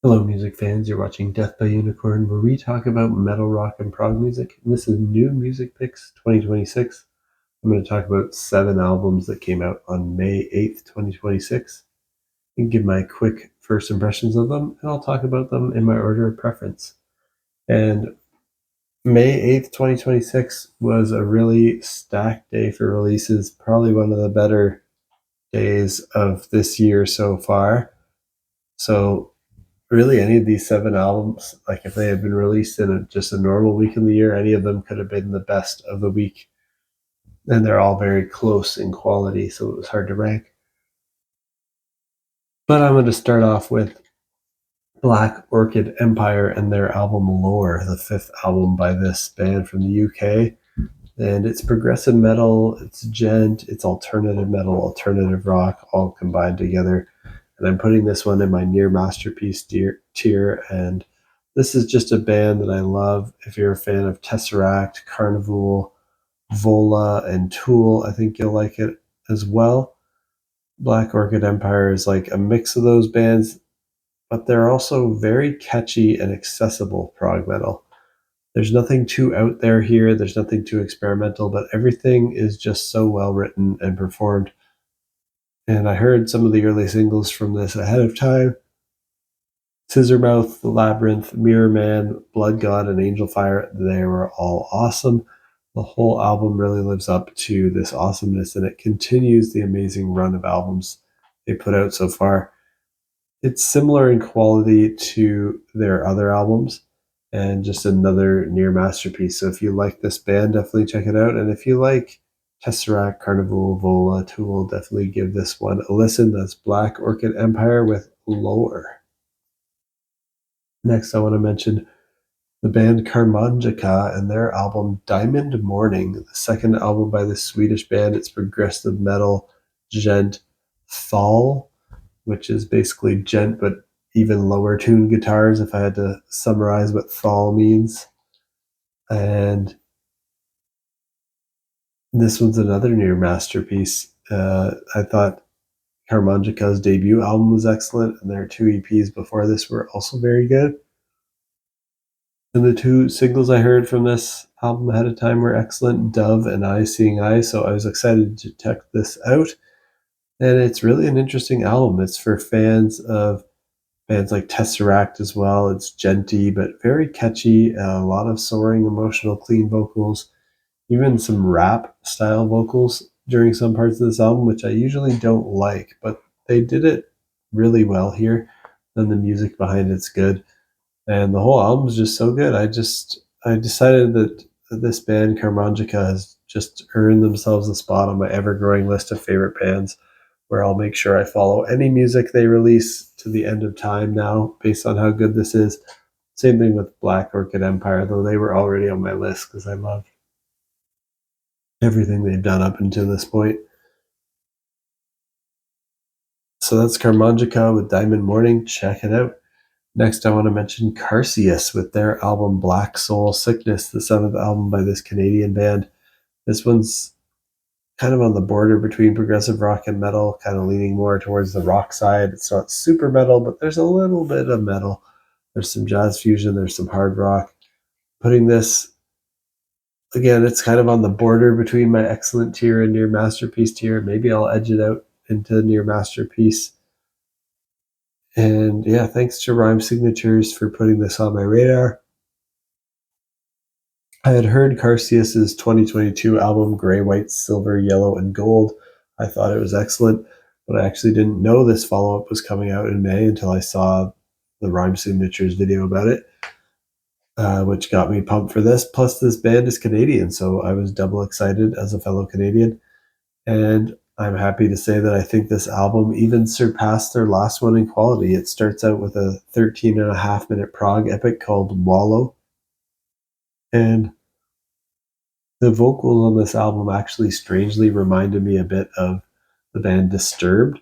Hello, music fans. You're watching Death by Unicorn, where we talk about metal, rock, and prog music. And this is New Music Picks 2026. I'm going to talk about 7 albums that came out on May 8th, 2026, and give my quick first impressions of them, and I'll talk about them in my order of preference. And May 8th, 2026 was a really stacked day for releases, probably one of the better days of this year so far. So really, any of these 7 albums, like if they had been released in just a normal week in the year, any of them could have been the best of the week. And they're all very close in quality, so it was hard to rank. But I'm going to start off with Black Orchid Empire and their album Lore, the 5th album by this band from the UK. And it's progressive metal, it's gent, it's alternative metal, alternative rock, all combined together. And I'm putting this one in my near masterpiece tier. And this is just a band that I love. If you're a fan of Tesseract, Carnival, Vola, and Tool, I think you'll like it as well. Black Orchid Empire is like a mix of those bands, but they're also very catchy and accessible prog metal. There's nothing too out there here, there's nothing too experimental, but everything is just so well written and performed. And I heard some of the early singles from this ahead of time. Scissormouth, Labyrinth, Mirror Man, Blood God, and Angel Fire, they were all awesome. The whole album really lives up to this awesomeness, and it continues the amazing run of albums they put out so far. It's similar in quality to their other albums, and just another near masterpiece. So if you like this band, definitely check it out. And if you like Tesseract, Carnival, Vola, Tool, definitely give this one a listen. That's Black Orchid Empire with Lore. Next, I want to mention the band Karmanjakah and their album Diamond Morning, the second album by this Swedish band. It's progressive metal, gent, thal, which is basically gent but even lower tuned guitars, if I had to summarize what thal means. And this one's another near masterpiece. I thought Karmanjakah's debut album was excellent, and their 2 EPs before this were also very good. And the 2 singles I heard from this album ahead of time were excellent, Dove and Eye Seeing Eye, so I was excited to check this out. And it's really an interesting album. It's for fans of bands like Tesseract as well. It's genty, but very catchy, a lot of soaring, emotional, clean vocals, even some rap-style vocals during some parts of this album, which I usually don't like, but they did it really well here, and the music behind it's good. And the whole album is just so good. I decided that this band Karmanjakah has just earned themselves a spot on my ever-growing list of favorite bands, where I'll make sure I follow any music they release to the end of time now, based on how good this is. Same thing with Black Orchid Empire, though they were already on my list because I love everything they've done up until this point. So that's Karmanjakah with Diamond Morning. Check it out. Next, I want to mention Karcius with their album Black Soul Sickness, the 7th album by this Canadian band. This one's kind of on the border between progressive rock and metal, kind of leaning more towards the rock side. It's not super metal, but there's a little bit of metal. There's some jazz fusion, there's some hard rock. Putting this, again, it's kind of on the border between my excellent tier and near masterpiece tier. Maybe I'll edge it out into near masterpiece. And yeah, thanks to Rhyme Signatures for putting this on my radar. I had heard Karcius's 2022 album Gray, White, Silver, Yellow, and Gold. I thought it was excellent, but I actually didn't know this follow-up was coming out in May until I saw the Rhyme Signatures video about it, which got me pumped for this. Plus, this band is Canadian, so I was double excited as a fellow Canadian. And I'm happy to say that I think this album even surpassed their last one in quality. It starts out with a 13.5-minute prog epic called Wallow. And the vocals on this album actually strangely reminded me a bit of the band Disturbed,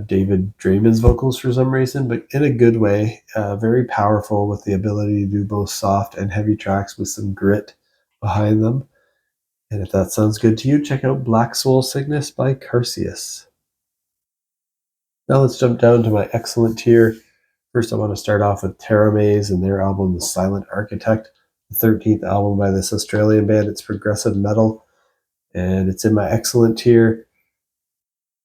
David Draymond's vocals for some reason, but in a good way. Very powerful with the ability to do both soft and heavy tracks with some grit behind them. And if that sounds good to you, check out Black Soul Sickness by Karcius. Now let's jump down to my excellent tier. First, I want to start off with Teramaze and their album, The Silent Architect, the 13th album by this Australian band. It's progressive metal, and it's in my excellent tier.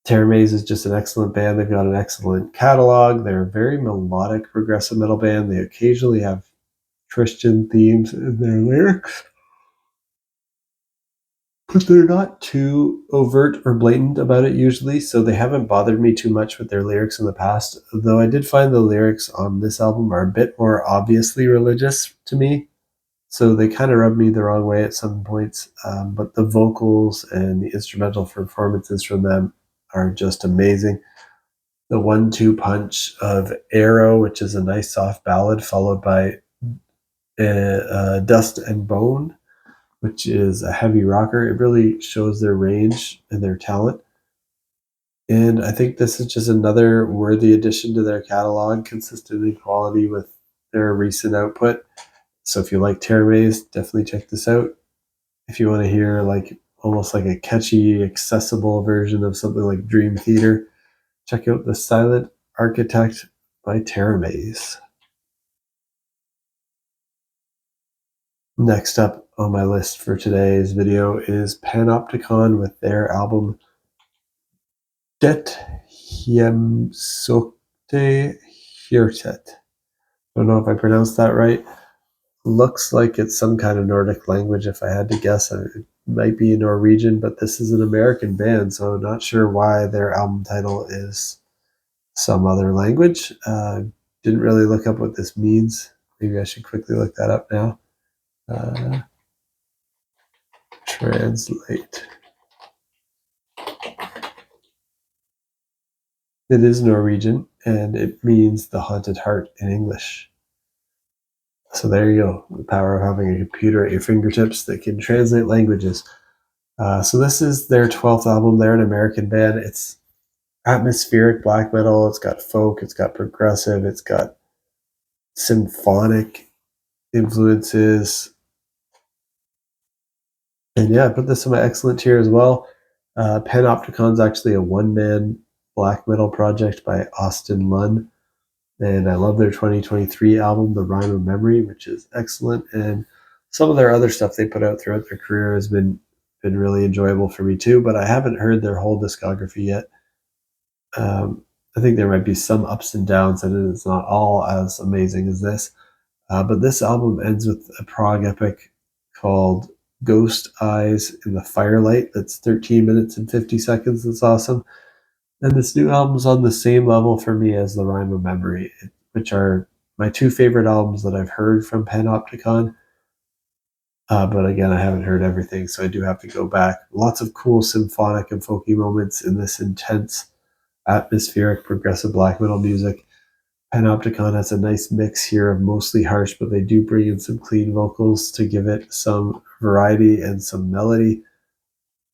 Teramaze is just an excellent band. They've got an excellent catalog. They're a very melodic progressive metal band. They occasionally have Christian themes in their lyrics, but they're not too overt or blatant about it usually, so they haven't bothered me too much with their lyrics in the past, though I did find the lyrics on this album are a bit more obviously religious to me, so they kind of rub me the wrong way at some points, but the vocals and the instrumental performances from them are just amazing. The 1-2 punch of Arrow, which is a nice soft ballad, followed by Dust and Bone, which is a heavy rocker. It really shows their range and their talent. And I think this is just another worthy addition to their catalog, consistent in quality with their recent output. So if you like Teramaze, definitely check this out. If you want to hear like almost like a catchy, accessible version of something like Dream Theater, check out The Silent Architect by Teramaze. Next up on my list for today's video is Panopticon with their album Det Hjemsøkte Hjertet. Don't know if I pronounced that right. Looks like it's some kind of Nordic language. If I had to guess, it might be Norwegian, but this is an American band, so I'm not sure why their album title is some other language. Didn't really look up what this means. Maybe I should quickly look that up now. Translate. It is Norwegian, and it means the haunted heart in English. So there you go, the power of having a computer at your fingertips that can translate languages. So this is their 12th album. They're an American band. It's atmospheric black metal. It's got folk. It's got progressive. It's got symphonic influences. And yeah, I put this in my excellent tier as well. Panopticon is actually a one-man black metal project by Austin Lunn. And I love their 2023 album, The Rhyme of Memory, which is excellent. And some of their other stuff they put out throughout their career has been really enjoyable for me too, but I haven't heard their whole discography yet. I think there might be some ups and downs, and it's not all as amazing as this. But this album ends with a prog epic called Ghost Eyes in the Firelight. That's 13 minutes and 50 seconds. That's awesome. And this new album's on the same level for me as The Rhyme of Memory, which are my two favorite albums that I've heard from Panopticon. But again, I haven't heard everything, so I do have to go back. Lots of cool symphonic and folky moments in this intense, atmospheric, progressive black metal music. Panopticon has a nice mix here of mostly harsh, but they do bring in some clean vocals to give it some variety and some melody,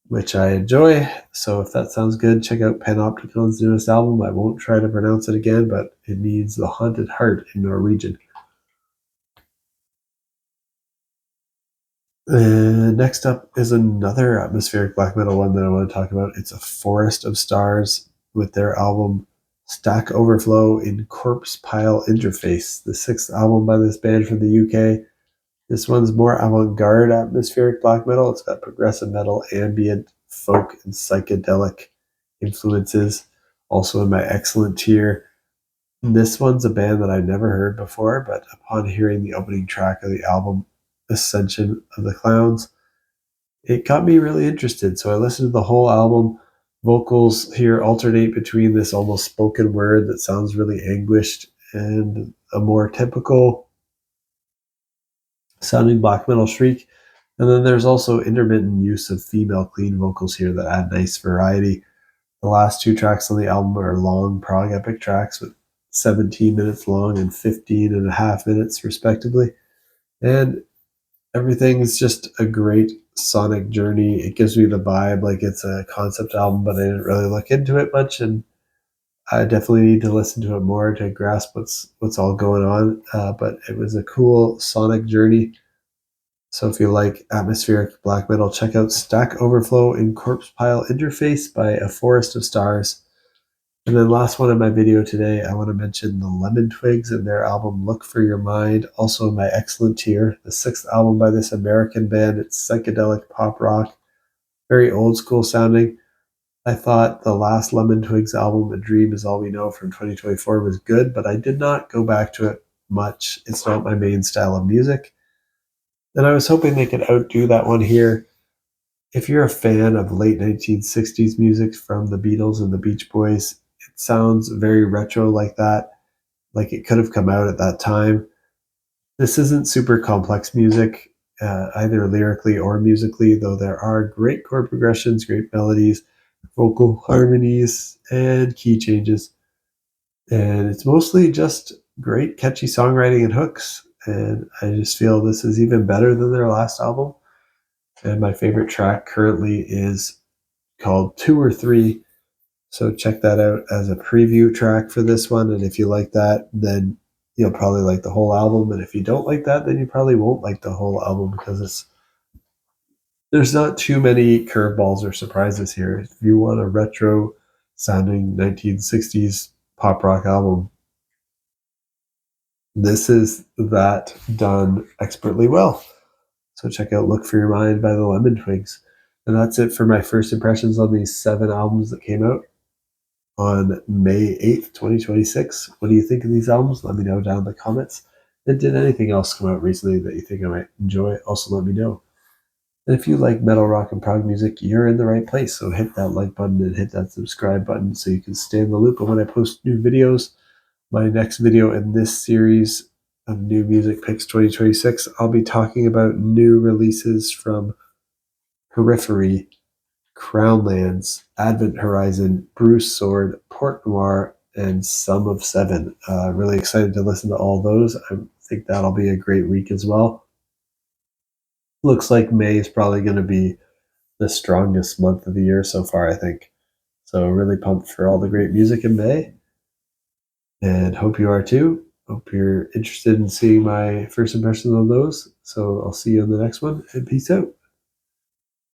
which I enjoy. So if that sounds good, check out Panopticon's newest album. I won't try to pronounce it again, but it means the haunted heart in Norwegian. Next up is another atmospheric black metal one that I want to talk about. It's A Forest of Stars with their album Stack Overflow in Corpse Pile Interface, the sixth album by this band from the UK. This one's more avant-garde atmospheric black metal. It's got progressive metal, ambient, folk, and psychedelic influences. Also in my excellent tier. This one's a band that I've never heard before, but upon hearing the opening track of the album, Ascension of the Clowns, it got me really interested. So I listened to the whole album. Vocals here alternate between this almost spoken word that sounds really anguished and a more typical sounding black metal shriek. And then there's also intermittent use of female clean vocals here that add nice variety. The last two tracks on the album are long prog epic tracks with 17 minutes long and 15 and a half minutes respectively. And everything is just a great sonic journey. It gives me the vibe like it's a concept album, but I didn't really look into it much, and I definitely need to listen to it more to grasp what's all going on. But it was a cool sonic journey. So if you like atmospheric black metal, check out Stack Overflow in Corpse Pile Interface by A Forest of Stars. And then last one in my video today, I want to mention the Lemon Twigs and their album Look for Your Mind, also in my excellent tier, the 6th album by this American band. It's psychedelic pop rock, very old school sounding. I thought the last Lemon Twigs album, A Dream Is All We Know from 2024, was good, but I did not go back to it much. It's not my main style of music. And I was hoping they could outdo that one here. If you're a fan of late 1960s music from the Beatles and the Beach Boys, it sounds very retro like that, like it could have come out at that time. This isn't super complex music, either lyrically or musically, though there are great chord progressions, great melodies, vocal harmonies, and key changes. And it's mostly just great, catchy songwriting and hooks. And I just feel this is even better than their last album. And my favorite track currently is called Two or Three. So check that out as a preview track for this one. And if you like that, then you'll probably like the whole album. And if you don't like that, then you probably won't like the whole album because there's not too many curveballs or surprises here. If you want a retro sounding 1960s pop rock album, this is that done expertly well. So check out Look for Your Mind by the Lemon Twigs. And that's it for my first impressions on these 7 albums that came out on May 8th, 2026. What do you think of these albums? Let me know down in the comments. And did anything else come out recently that you think I might enjoy? Also let me know. And if you like metal, rock, and prog music, you're in the right place. So hit that like button and hit that subscribe button so you can stay in the loop of when I post new videos. My next video in this series of New Music Picks 2026, I'll be talking about new releases from Periphery, Crownlands, Advent Horizon, Bruce Sword, Port Noir, and Sum of Seven. Really excited to listen to all those. I think that'll be a great week as well. Looks like May is probably going to be the strongest month of the year so far, I think. So really pumped for all the great music in May. And hope you are too. Hope you're interested in seeing my first impressions on those. So I'll see you on the next one, and peace out.